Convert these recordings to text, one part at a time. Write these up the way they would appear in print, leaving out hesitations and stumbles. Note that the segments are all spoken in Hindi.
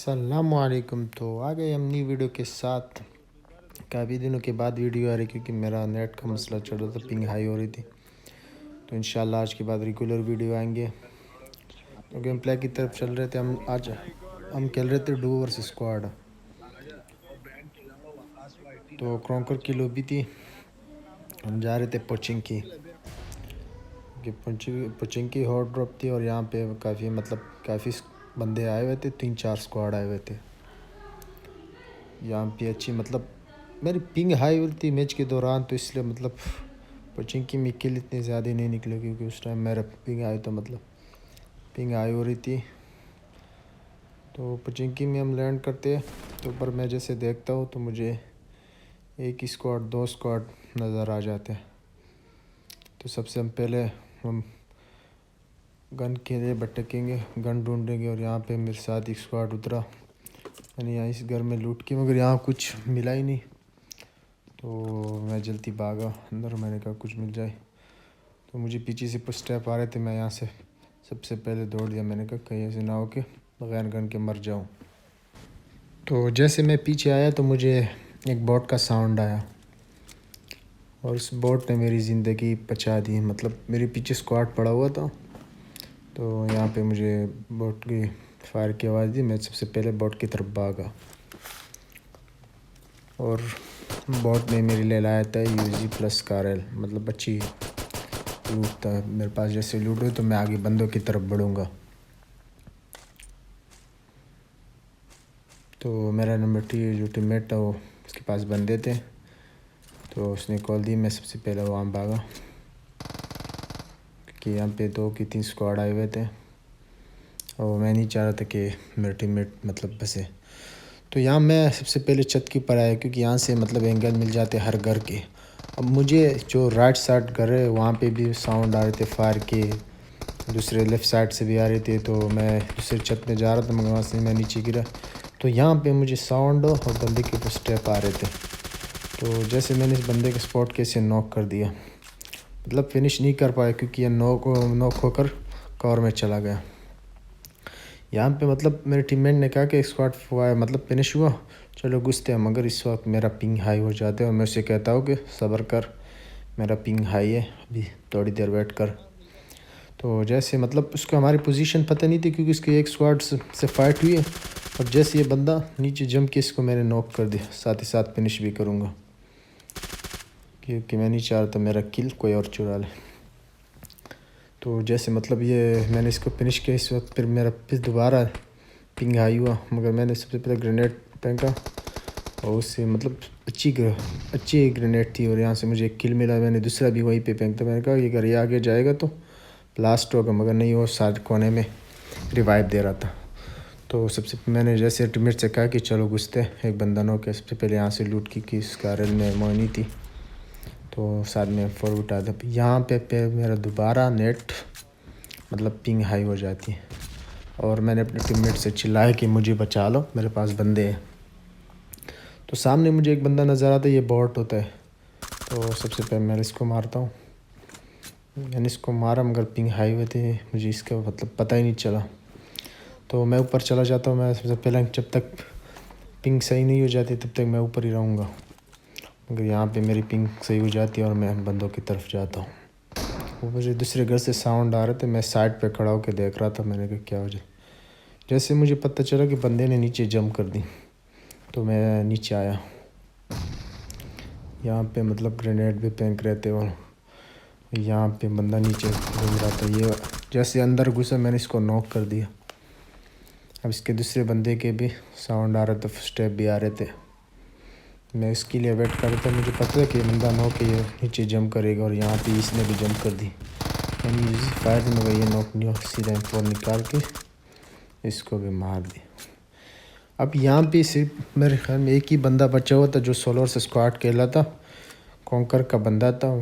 अस्सलामुअलैकुम। तो आ गए हम नई वीडियो के साथ। काफ़ी दिनों के बाद वीडियो आ रही क्योंकि मेरा नेट का मसला चल रहा था, पिंग हाई हो रही थी। तो इंशाल्लाह आज के बाद रेगुलर वीडियो आएंगे। तो गेम प्ले की तरफ चल रहे थे हम। आज हम खेल रहे थे डू वर्सेस स्क्वाड। तो क्रॉन्कर की लॉबी थी, हम जा रहे थे पोचिंकी कि पोचिंकी हॉट ड्रॉप थी। और यहाँ पे काफ़ी बंदे आए हुए थे, 3-4 स्क्वाड आए हुए थे। यहाँ पे अच्छी मेरी पिंग हाई हुई थी मैच के दौरान, तो इसलिए पोचिंकी में किल इतने ज़्यादा नहीं निकले क्योंकि उस टाइम मेरा पिंग आई तो पिंग हाई हो रही थी। तो पोचिंकी में हम लैंड करते तो पर मैं जैसे देखता हूँ तो मुझे एक ही स्क्वाड 2 स्क्वाड नज़र आ जाते हैं। तो सबसे हम पहले हम गन के लिए भटकेंगे, गन ढूंढेंगे। और यहाँ पे मेरे साथ एक स्क्वाड उतरा। मैंने यहाँ इस घर में लूट की मगर यहाँ कुछ मिला ही नहीं, तो मैं जल्दी भागा अंदर। मैंने कहा कुछ मिल जाए, तो मुझे पीछे से कुछ स्टेप आ रहे थे। मैं यहाँ से सबसे पहले दौड़ दिया। मैंने कहा कहीं ऐसे ना हो के बगैर गन के मर जाऊँ। तो जैसे मैं पीछे आया तो मुझे एक बोट का साउंड आया और उस बोट ने मेरी ज़िंदगी बचा दी। मेरे पीछे स्क्वाड पड़ा हुआ था, तो यहाँ पे मुझे बोट की फायर की आवाज़ दी। मैं सबसे पहले बोट की तरफ भागा और बोट ने मेरे लिए लाया था यूजी प्लस कारल। अच्छी लूट था मेरे पास। जैसे लूट हुई तो मैं आगे बंदों की तरफ बढ़ूँगा। तो मेरा नंबर 3 जो टीममेट था वो उसके पास बंदे थे, तो उसने कॉल दी। मैं सबसे पहले वहाँ भागा कि यहाँ पे 2 की 3 स्क्वाड आए हुए थे और मैं नहीं चाह रहा था कि मेरा टीममेट बसे। तो यहाँ मैं सबसे पहले छत के ऊपर आया क्योंकि यहाँ से एंगल मिल जाते हर घर के। अब मुझे जो राइट साइड घर है वहाँ पे भी साउंड आ रहे थे फायर के, दूसरे लेफ़्ट साइड से भी आ रहे थे। तो मैं दूसरे छत में जा रहा था मगर वहाँ से मैं नीचे गिरा। तो यहाँ पे मुझे साउंड और बंदे के ऊपर स्टेप आ रहे थे। तो जैसे मैंने इस बंदे का स्पॉट कैसे नॉक कर दिया, फिनिश नहीं कर पाया क्योंकि ये नॉक होकर कवर में चला गया। यहाँ पे मेरे टीममेट ने कहा कि स्क्वाड फिनिश हुआ, चलो घुसते हैं। मगर इस वक्त मेरा पिंग हाई हो जाता है और मैं उसे कहता हूँ कि सब्र कर, मेरा पिंग हाई है, अभी थोड़ी देर वेट कर। तो जैसे उसको हमारी पोजीशन पता नहीं थी क्योंकि इसके एक स्क्वाड से फाइट हुई है। और जैसे ये बंदा नीचे जंप के इसको मैंने नॉक कर दिया, साथ ही साथ फिनिश भी करूँगा क्योंकि मैं नहीं चाह रहा था मेरा किल कोई और चुरा ले। तो जैसे ये मैंने इसको फिनिश किया, इस वक्त फिर मेरा फिर दोबारा पिंग हाई हुआ। मगर मैंने सबसे पहले ग्रेनेड फेंका और उससे अच्छी ग्रेनेड थी और यहाँ से मुझे एक किल मिला। मैंने दूसरा भी वहीं पे फेंकता। मैंने कहा ये अगर ये आगे जाएगा तो ब्लास्ट होगा, मगर नहीं, वो साथ कोने में रिवाइव दे रहा था। तो मैंने जैसे टीममेट से कहा कि चलो घुसते, एक बंदा नॉक किया। सबसे पहले यहाँ से लूट की कि इस कारल में मोनी थी, तो साथ में फोर उठा था। यहाँ पे मेरा दोबारा नेट पिंग हाई हो जाती है और मैंने अपने टीममेट से चिल्लाया कि मुझे बचा लो, मेरे पास बंदे हैं। तो सामने मुझे एक बंदा नज़र आता है, ये बॉट होता है। तो सबसे पहले मैं इसको मारता हूँ। मैंने इसको मारा मगर पिंग हाई हुए थे, मुझे इसका पता ही नहीं चला। तो मैं ऊपर चला जाता हूँ। मैं सबसे पहले जब तक पिंग सही नहीं हो जाती तब तक मैं ऊपर ही रहूँगा। मगर यहाँ पे मेरी पिंग सही हो जाती है और मैं बंदों की तरफ जाता हूँ। वो मुझे दूसरे घर से साउंड आ रहे थे, मैं साइड पे खड़ा होकर देख रहा था। मैंने कहा क्या हो जाए। जैसे मुझे पता चला कि बंदे ने नीचे जंप कर दी तो मैं नीचे आया। यहाँ पे ग्रेनेड भी फेंक रहे थे और यहाँ पे बंदा नीचे घूम रहा था। ये जैसे अंदर घुसा मैंने इसको नॉक कर दिया। अब इसके दूसरे बंदे के भी साउंड आ रहा था, स्टेप भी आ रहे थे। मैं इसके लिए वेट कर रहा था। मुझे पता है कि बंदा नॉक है, ये नीचे जंप करेगा और यहाँ पे इसने भी जंप कर दी। मैंने फायर में ये नॉक नहीं, सीधा M4 निकाल के इसको भी मार दी। अब यहाँ पे सिर्फ मेरे ख्याल में एक ही बंदा बचा हुआ था जो सोलर से स्क्वाड खेला था, कॉन्कर का बंदा था।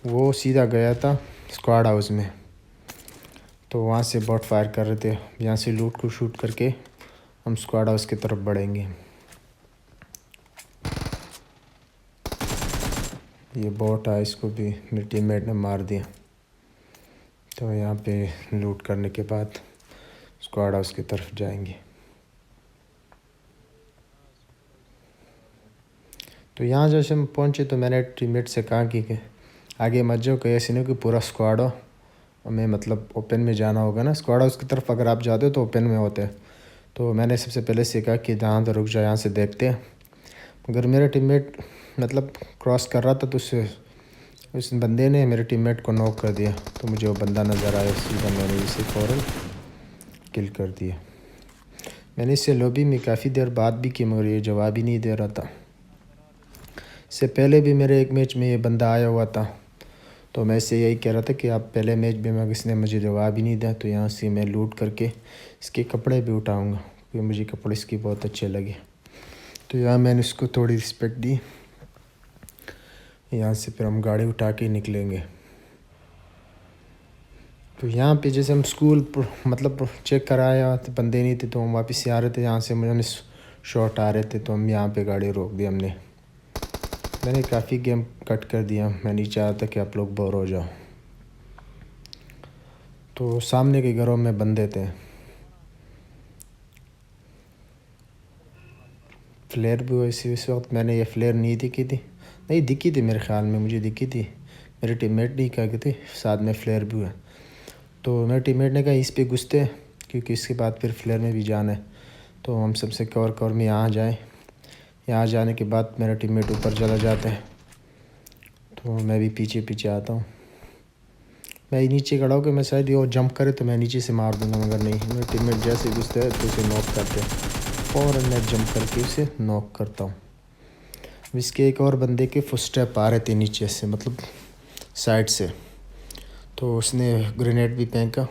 वो सीधा गया था स्क्वाड हाउस में, तो वहाँ से बॉट फायर कर रहे थे। यहाँ से लूट को शूट करके हम स्क्वाड हाउस की तरफ बढ़ेंगे। ये बॉट आया, इसको भी मेरे टीममेट ने मार दिया। तो यहाँ पे लूट करने के बाद स्क्वाड हाउस की तरफ जाएंगे। तो यहाँ जैसे हम पहुँचे तो मैंने टीममेट से कहा कि आगे मत जाओ, कहीं ऐसे नहीं कि पूरा स्क्वाड हो, हमें मतलब ओपन में जाना होगा ना। स्क्वाड हाउस की तरफ अगर आप जाते हो तो ओपन में होते हैं। तो मैंने सबसे पहले सीखा कि जहाँ तो रुक जाओ, यहाँ से देखते हैं। मगर मेरा टीममेट मतलब क्रॉस कर रहा था तो उस बंदे ने मेरे टीममेट को नॉक कर दिया। तो मुझे वो बंदा नज़र आया, सीधा मैंने इसे फ़ौरन किल कर दिया। मैंने इससे लॉबी में काफ़ी देर बात भी की मगर ये जवाब ही नहीं दे रहा था। इससे पहले भी मेरे एक मैच में ये बंदा आया हुआ था, तो मैं इससे यही कह रहा था कि आप पहले मैच में मगर इसने मुझे जवाब ही नहीं दिया। तो यहाँ से मैं लूट करके इसके कपड़े भी उठाऊँगा क्योंकि मुझे कपड़े इसके बहुत अच्छे लगे। तो यहाँ मैंने इसको थोड़ी रिस्पेक्ट दी। यहाँ से फिर हम गाड़ी उठा के निकलेंगे। तो यहाँ पे जैसे हम स्कूल मतलब चेक कराया तो बंदे नहीं थे, तो हम वापस से आ रहे थे। यहाँ से मुझे शॉट आ रहे थे तो हम यहाँ पे गाड़ी रोक दी हमने। मैंने काफ़ी गेम कट कर दिया, मैं नहीं चाहता कि आप लोग बोर हो जाओ। तो सामने के घरों में बंदे थे। फ्लेयर भी हुई इसी इस वक्त मैंने ये फ्लेयर नहीं दिखी थी, नहीं दिखी थी मेरे ख़्याल में, मुझे दिखी थी। मेरे टीममेट नहीं कहा थे साथ में फ्लेयर भी हुआ। तो मेरे टीममेट ने कहा इस पे घुसते क्योंकि इसके बाद फिर फ्लेयर में भी जाना है। तो हम सबसे कवर में यहाँ जाए। यहाँ जाने के बाद मेरा टीममेट ऊपर चला जाता है तो मैं भी पीछे पीछे आता हूँ। मैं नीचे खड़ा हूँ कि मैं शायद ये जंप करे तो मैं नीचे से मार दूँगा, मगर नहीं, मेरे टीममेट जैसे घुसते हैं तो उसे नॉक करते हैं और मैं जंप करके उसे नॉक करता हूँ। इसके एक और बंदे के फुटस्टेप आ रहे थे नीचे से, मतलब साइड से। तो उसने ग्रेनेड भी फेंका।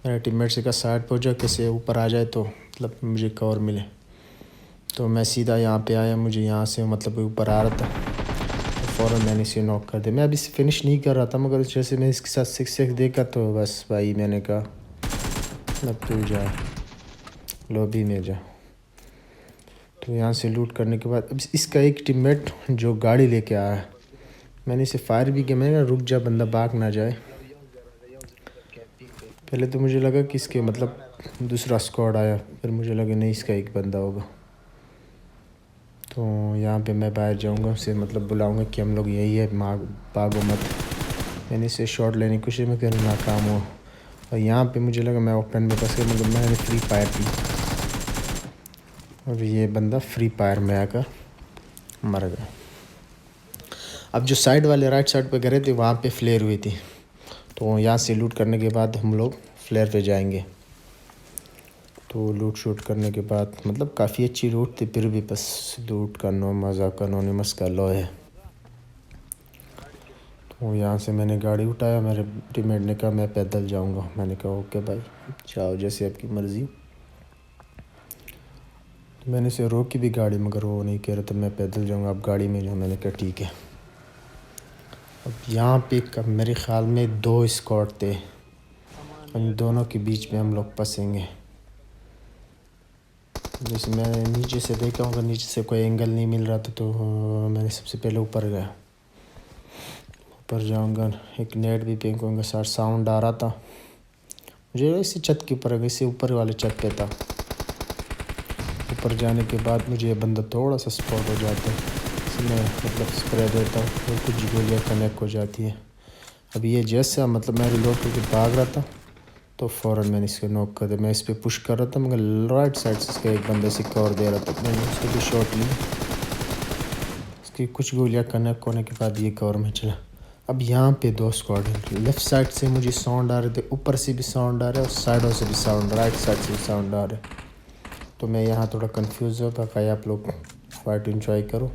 मेरा टीममेट से कहा साइड पर जा, कैसे ऊपर आ जाए तो मतलब मुझे कवर मिले। तो मैं सीधा यहाँ पे आया, मुझे यहाँ से मतलब ऊपर आ रहा था तो फ़ौरन मैंने इसे नॉक कर दिया। मैं अभी से फिनिश नहीं कर रहा था मगर जैसे मैं इसके साथ 6 देखा तो बस भाई मैंने कहा अब तू जा लॉबी में जा। तो यहाँ से लूट करने के बाद अब इसका एक टीममेट जो गाड़ी लेके आया, मैंने इसे फायर भी किया। मैंने कहा रुक जा, बंदा भाग ना जाए। पहले तो मुझे लगा कि इसके मतलब दूसरा स्क्वाड आया, फिर मुझे लगा नहीं इसका एक बंदा होगा। तो यहाँ पे मैं बाहर जाऊँगा, उसे मतलब बुलाऊँगा कि हम लोग यही है, भागो मत। मैंने इसे शॉट लेने की कोशिश में फिर नाकाम हुआ। और यहाँ पे मुझे लगा मैं ओपन में फंस गया, मगर मैंने फ्री फायर की और ये बंदा फ्री फायर में आकर मर गया। अब जो साइड वाले राइट साइड पे गए थे वहाँ पे फ्लेयर हुई थी, तो यहाँ से लूट करने के बाद हम लोग फ्लेयर पे जाएंगे। तो लूट शूट करने के बाद मतलब काफ़ी अच्छी लूट थी, फिर भी बस लूट का नो मज़ा का नोनिमस का लो है। तो यहाँ से मैंने गाड़ी उठाया, मेरे टीममेट ने कहा मैं पैदल जाऊँगा। मैंने कहा ओके भाई जाओ, जैसे आपकी मर्ज़ी। तो मैंने इसे रोकी भी गाड़ी, मगर वो नहीं कह रहा था मैं पैदल जाऊँगा, आप गाड़ी में जाओ। मैंने कहा ठीक है। अब यहाँ पे मेरे ख़्याल में 2 स्क्वाड थे, इन दोनों के बीच में हम लोग फंसेंगे। जैसे मैंने नीचे से देखा होगा, नीचे से कोई एंगल नहीं मिल रहा था, तो मैंने सबसे पहले ऊपर गया। ऊपर जाऊँगा, एक नेट भी फेंकूँगा। सार साउंड आ रहा था मुझे, इसी छत के ऊपर, इसी ऊपर वाले छत पे था। ऊपर जाने के बाद मुझे ये बंदा थोड़ा सा स्पॉट हो जाता है, इसमें मतलब स्प्रे देता हूँ और कुछ गोलियाँ कनेक्ट हो जाती है। अब ये जैसा मतलब मैं रिलोड करके भाग रहा था तो फ़ौरन मैंने इसको नॉक कर दिया। मैं इस पर पुश कर रहा था मगर राइट साइड से इसका एक बंदे से कवर दे रहा था, मैंने उसको भी शॉट ली। इसकी कुछ गोलियाँ कनेक्ट होने के बाद ये कवर में चला। अब यहाँ पे 2 स्क्वाड हैं। लेफ़्ट साइड से मुझे साउंड आ रहे थे, ऊपर से भी साउंड आ रहा है और साइडों से भी साउंड, राइट साइड से भी साउंड आ रहा है। तो मैं यहाँ थोड़ा कंफ्यूज हो, बाकी आप लोग फाइट एंजॉय करो।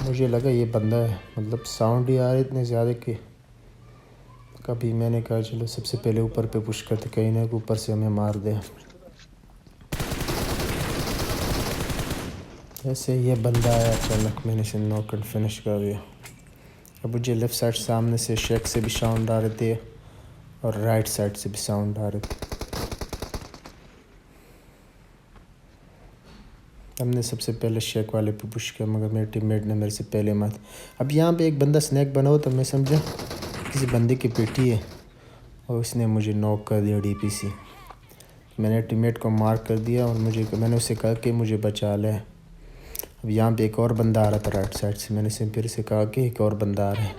मुझे लगा ये बंदा है, मतलब साउंड ही आ रहे इतने ज़्यादा कि कभी मैंने कहा चलो सबसे पहले ऊपर पे पुश करते, कहीं ना ऊपर से हमें मार दे। ऐसे ये बंदा आया अचानक, मैंने इसे नॉक एंड फिनिश कर दिया। अब मुझे लेफ़्ट साइड सामने से शेक से भी साउंड आ रहे थे और राइट साइड से भी साउंड आ रहे थे। हमने सबसे पहले शेक वाले पे पुश किया मगर मेरे टीममेट ने मेरे से पहले मार। अब यहाँ पे एक बंदा स्नैक बना हुआ तो मैं समझा किसी बंदे की पेटी है और उसने मुझे नॉक कर दिया डीपीसी। मैंने टीममेट को मार्क कर दिया और मैंने उसे कहा कि मुझे बचा ले। अब यहाँ पे एक और बंदा आ रहा था राइट साइड से, मैंने फिर से कहा कि एक और बंदा आ रहा है,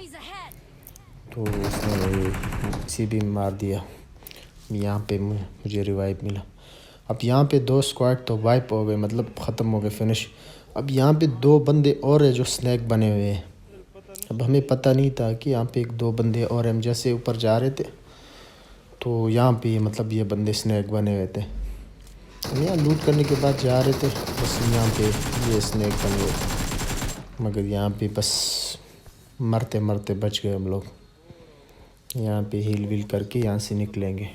तो उसने इसी भी मार दिया। यहाँ पे मुझे रिवाइव मिला। अब यहाँ पे 2 स्क्वाड तो वाइप हो गए, मतलब ख़त्म हो गए, फिनिश। अब यहाँ पे 2 बंदे और है जो स्नैक बने हुए हैं। अब हमें पता नहीं था कि यहाँ पे 1-2 बंदे और हम जैसे ऊपर जा रहे थे तो यहाँ पे मतलब ये बंदे स्नैक बने हुए थे। हम यहाँ लूट करने के बाद जा रहे थे, बस यहाँ पे ये स्नैक बन गए, मगर यहाँ पे बस मरते मरते बच गए हम लोग। यहाँ पे हील वील करके यहाँ से निकलेंगे।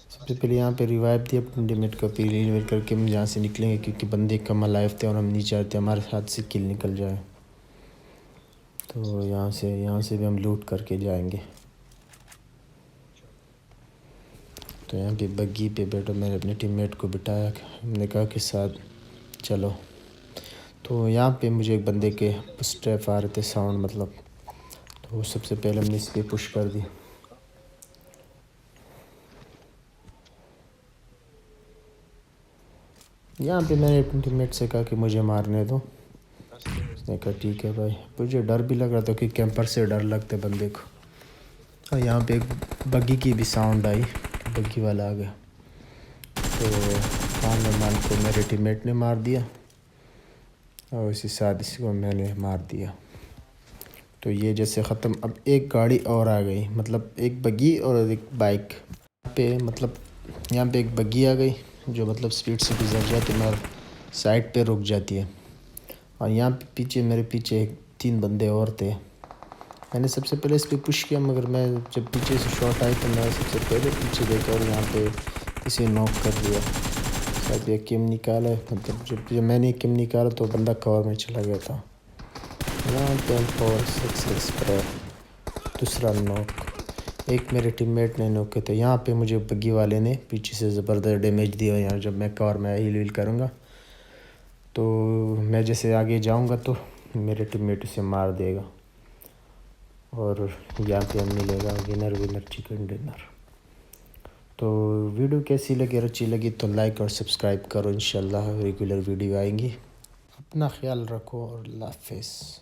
सबसे पहले यहाँ पे रिवाइव दिया अपने टीममेट को, फिर हील वील करके हम यहाँ से निकलेंगे क्योंकि बंदे कम अलाइव थे और हम नहीं चाहते हमारे हाथ से किल निकल जाए। तो यहाँ से भी हम लूट करके जाएंगे। तो यहाँ पे बग्गी पे बैठो, मैंने अपने टीममेट को बिठाया, हमने कहा कि साथ चलो। तो यहाँ पे मुझे एक बंदे के स्टेप आ रहे थे, साउंड मतलब, तो सबसे पहले हमने इस पर पुश कर दी। यहाँ पे मैंने अपने टीममेट से कहा कि मुझे मारने दो, उसने कहा ठीक है भाई। मुझे डर भी लग रहा था कि कैंपर से डर लगता बंदे को। और यहाँ पे एक बग्गी की भी साउंड आई, बग्गी वाला आ गया, तो खान मान को मेरे टीममेट ने मार दिया और इसी साथ इसी को मैंने मार दिया। तो ये जैसे ख़त्म। अब एक गाड़ी और आ गई, मतलब एक बग्गी और एक बाइक पे, मतलब यहाँ पे एक बग्गी आ गई जो मतलब स्पीड से गुजर जाती है मगर साइड पे रुक जाती है। और यहाँ पे पीछे मेरे पीछे 3 बंदे और थे। मैंने सबसे पहले इस पर पुश किया, मगर मैं जब पीछे से शॉट आई तो मैं सबसे पहले पीछे देखा और यहाँ पे इसे नॉक कर दिया। शायद ये किम निकाला है, मतलब जब मैंने किम निकाला तो बंदा कवर में चला गया था। यहाँ पे 4-6 पर दूसरा नॉक, एक मेरे टीममेट ने नॉक किया था। यहाँ पे मुझे बग्गी वाले ने पीछे से ज़बरदस्त डैमेज दिया। यहाँ जब मैं कवर में हील वील करूँगा तो मैं जैसे आगे जाऊँगा तो मेरे टीममेट उसे मार देगा और यहाँ पे हम मिलेगा विनर चिकन डिनर। तो वीडियो कैसी लगी, अच्छी लगी तो लाइक और सब्सक्राइब करो। इंशाल्लाह रेगुलर वीडियो आएंगी। अपना ख्याल रखो और अल्लाह हाफ़िज़।